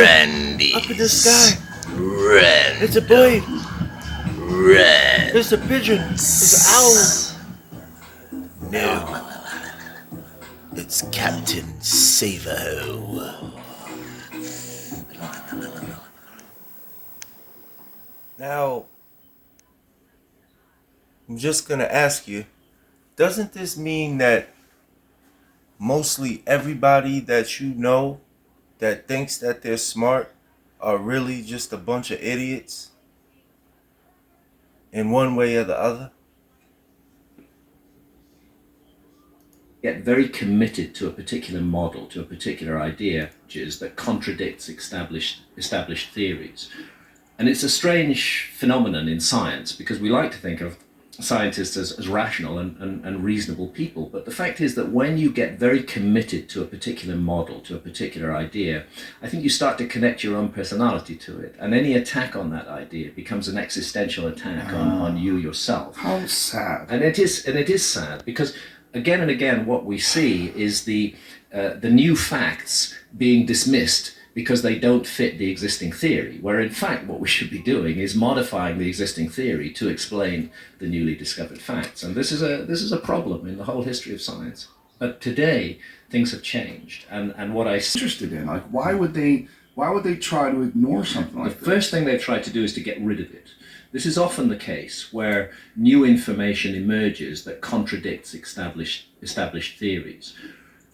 Randy. Up in the sky. Rand. It's a bird. Rand. It's a pigeon. It's an owl. No. It's Captain Savaho. Now, I'm just gonna ask you, doesn't this mean that mostly everybody that you know that thinks that they're smart are really just a bunch of idiots in one way or the other? Get very committed to a particular model, to a particular idea, which is that contradicts established theories. And it's a strange phenomenon in science because we like to think of scientists as rational and reasonable people. But the fact is that when you get very committed to a particular model, to a particular idea, I think you start to connect your own personality to it. And any attack on that idea becomes an existential attack on you yourself. How sad. And it is sad because again and again what we see is the new facts being dismissed because they don't fit the existing theory, where in fact what we should be doing is modifying the existing theory to explain the newly discovered facts. And this is a problem in the whole history of science. But today things have changed, and what I'm Interested in, like, why would they try to ignore something like the first thing they've tried to do is to get rid of it. This is often the case where new information emerges that contradicts established theories.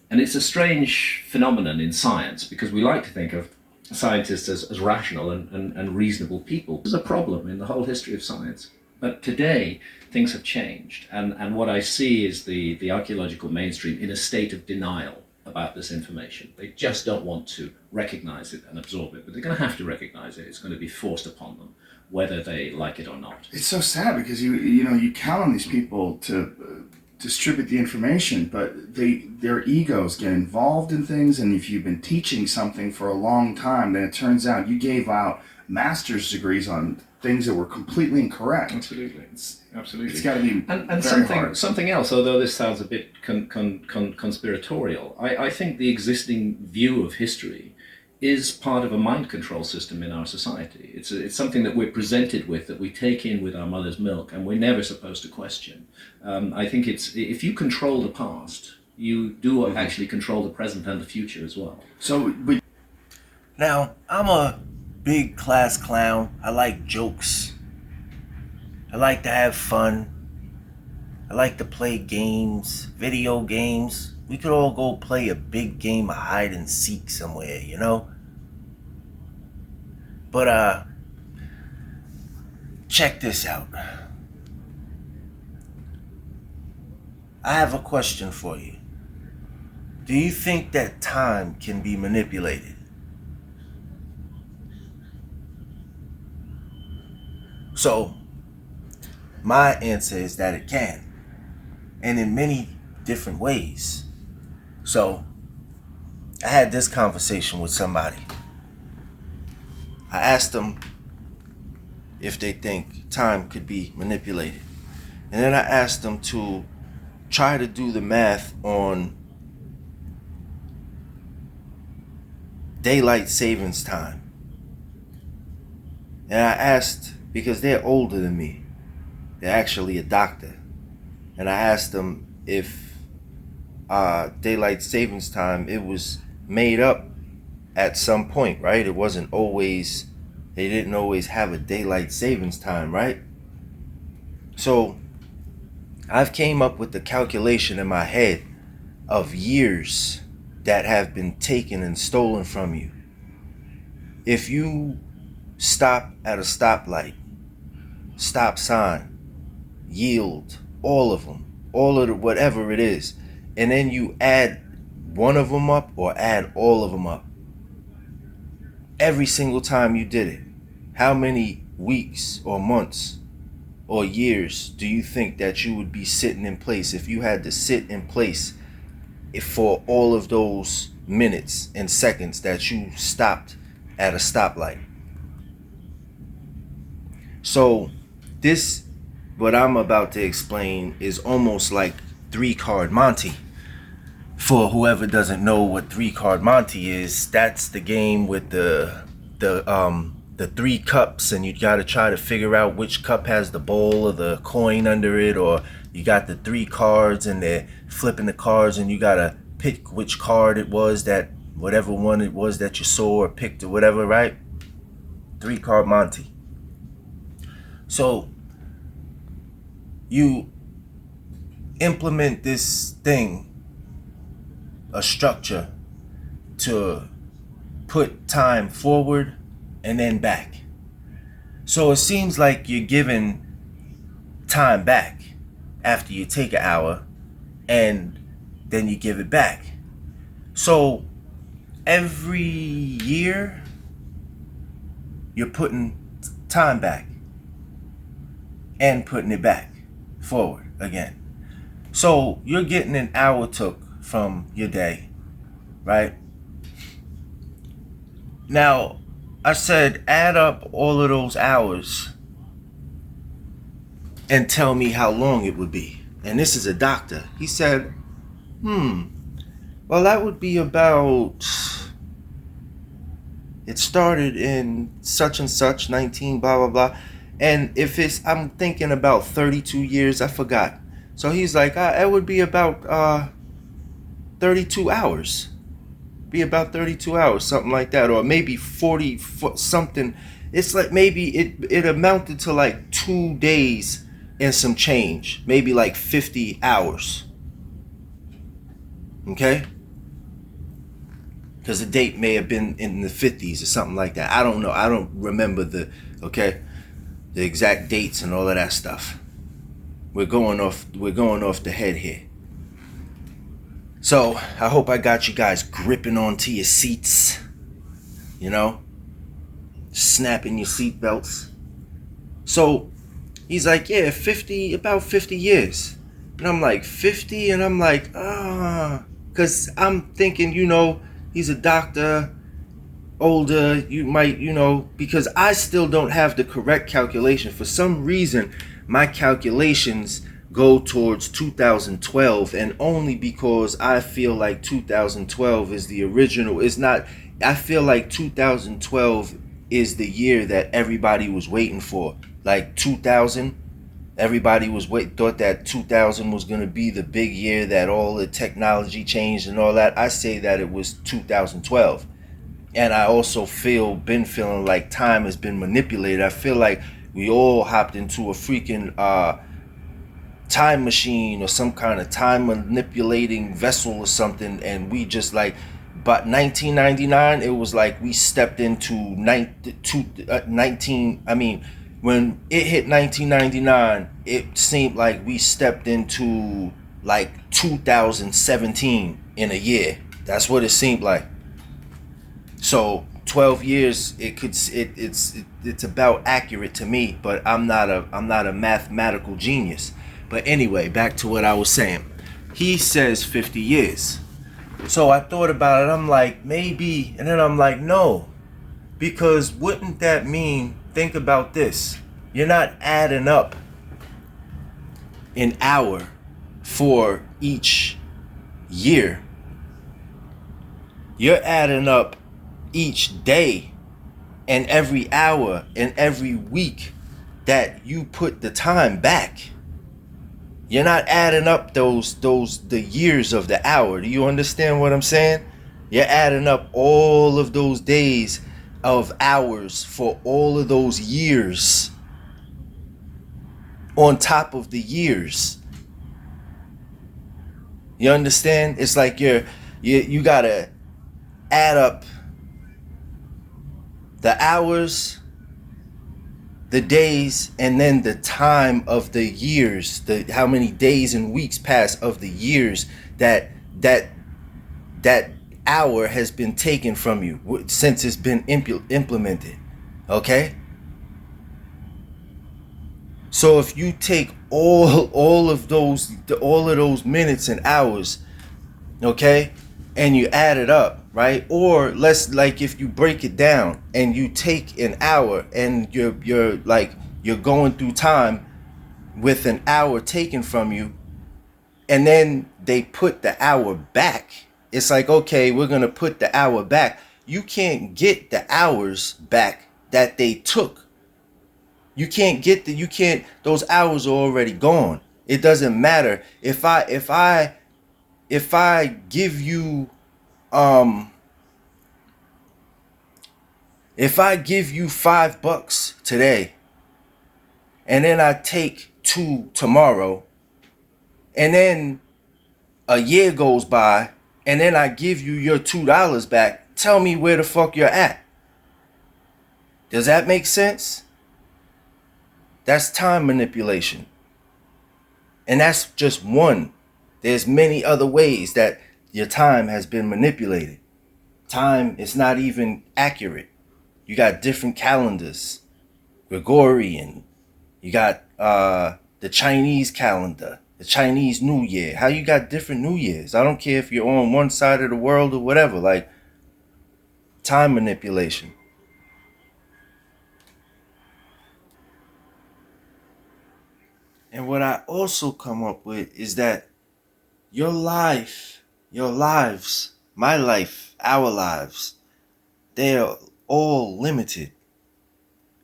And it's a strange phenomenon in science because we like to think of scientists as rational and reasonable people. There's a problem in the whole history of science. But today, things have changed. And what I see is the archaeological mainstream in a state of denial about this information. They just don't want to recognize it and absorb it, but they're going to have to recognize it. It's going to be forced upon them, whether they like it or not. It's so sad because you count on these people to distribute the information, but their egos get involved in things, and if you've been teaching something for a long time, then it turns out you gave out master's degrees on things that were completely incorrect. Absolutely. Absolutely. It's got to be and very hard. something else, although this sounds a bit conspiratorial, I think the existing view of history is part of a mind control system in our society. It's something that we're presented with, that we take in with our mother's milk, and we're never supposed to question. I think if you control the past, you do actually control the present and the future as well. Now, I'm a big class clown. I like jokes. I like to have fun. I like to play games, video games. We could all go play a big game of hide and seek somewhere, you know? But, check this out. I have a question for you. Do you think that time can be manipulated? So, my answer is that it can, and in many different ways. So, I had this conversation with somebody. I asked them if they think time could be manipulated. And then I asked them to try to do the math on daylight savings time. And I asked, because they're older than me, they're actually a doctor, and I asked them if daylight savings time, it was made up at some point, right? It wasn't always, they didn't always have a daylight savings time, right? So I've came up with the calculation in my head of years that have been taken and stolen from you. If you stop at a stoplight, stop sign, yield, all of them, all of the whatever it is, and then you add one of them up or add all of them up, every single time you did it, how many weeks or months or years do you think that you would be sitting in place if you had to sit in place for all of those minutes and seconds that you stopped at a stoplight? So this, what I'm about to explain, is almost like 3-card Monte. For whoever doesn't know what 3-card Monte is, that's the game with the 3 cups, and you gotta try to figure out which cup has the bowl or the coin under it, or you got the 3 cards and they're flipping the cards and you gotta pick which card it was, that whatever one it was that you saw or picked or whatever, right? 3-card Monte. So you implement this thing, a structure, to put time forward and then back. So it seems like you're giving time back after you take an hour and then you give it back. So every year you're putting time back and putting it back forward again. So you're getting an hour took from your day, right? Now, I said add up all of those hours and tell me how long it would be. And this is a doctor. He said, well, that would be about, it started in such and such, 19, blah, blah, blah. And if it's, I'm thinking about 32 years, I forgot. So he's like, it would be about 32 hours. Be about 32 hours, something like that. Or maybe 40 something. It's like maybe it amounted to like 2 days and some change. Maybe like 50 hours. Okay? Because the date may have been in the 50s or something like that. I don't know. I don't remember the exact dates and all of that stuff. We're going off the head here. So I hope I got you guys gripping onto your seats, snapping your seat belts. So he's like, yeah, about 50 years. And I'm like, 50? And I'm like, because I'm thinking, he's a doctor, older, you might, because I still don't have the correct calculation. For some reason, my calculations go towards 2012, and only because I feel like 2012 is the original. It's not. I feel like 2012 is the year that everybody was waiting for. Like 2000, everybody thought that 2000 was going to be the big year that all the technology changed and all that. I say that it was 2012. And I also been feeling like time has been manipulated. I feel like we all hopped into a freaking time machine or some kind of time manipulating vessel or something, and we just like, but 1999, it was like we stepped into when it hit 1999, it seemed like we stepped into like 2017 in a year. That's what it seemed like. So 12 years, it's about accurate to me, but I'm not a mathematical genius. But anyway, back to what I was saying. He says 50 years. So I thought about it. I'm like, maybe. And then I'm like, no. Because wouldn't that mean, think about this. You're not adding up an hour for each year. You're adding up each day and every hour and every week that you put the time back. You're not adding up the years of the hour. Do you understand what I'm saying? You're adding up all of those days of hours for all of those years on top of the years. You understand? It's like you gotta add up the hours, the days, and then the time of the years, how many days and weeks pass of the years that hour has been taken from you since it's been implemented. Okay? So if you take all of those minutes and hours, okay, and you add it up, right? Or if you break it down and you take an hour and you're going through time with an hour taken from you, and then they put the hour back. It's like, okay, we're going to put the hour back. You can't get the hours back that they took. You can't get those hours are already gone. It doesn't matter if I give you if I give you $5 today, and then I take 2 tomorrow, and then a year goes by, and then I give you your $2 back, tell me where the fuck you're at. Does that make sense? That's time manipulation. And that's just one. There's many other ways that your time has been manipulated. Time is not even accurate. You got different calendars. Gregorian. You got the Chinese calendar, the Chinese New Year. How you got different New Years? I don't care if you're on one side of the world or whatever. Like, time manipulation. And what I also come up with is that your life, your lives, my life, our lives, they are all limited.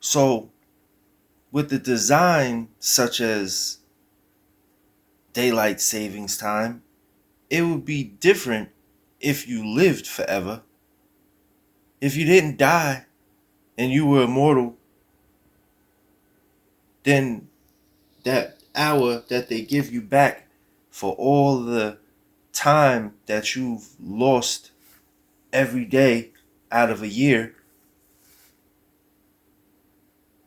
So with the design such as daylight savings time, it would be different if you lived forever. If you didn't die and you were immortal, then that hour that they give you back for all the time that you've lost every day out of a year,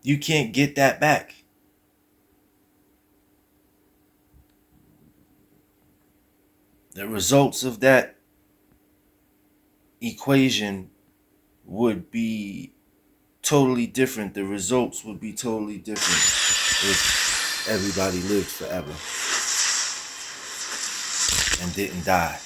you can't get that back. The results of that equation would be totally different. The results would be totally different if everybody lived forever and didn't die.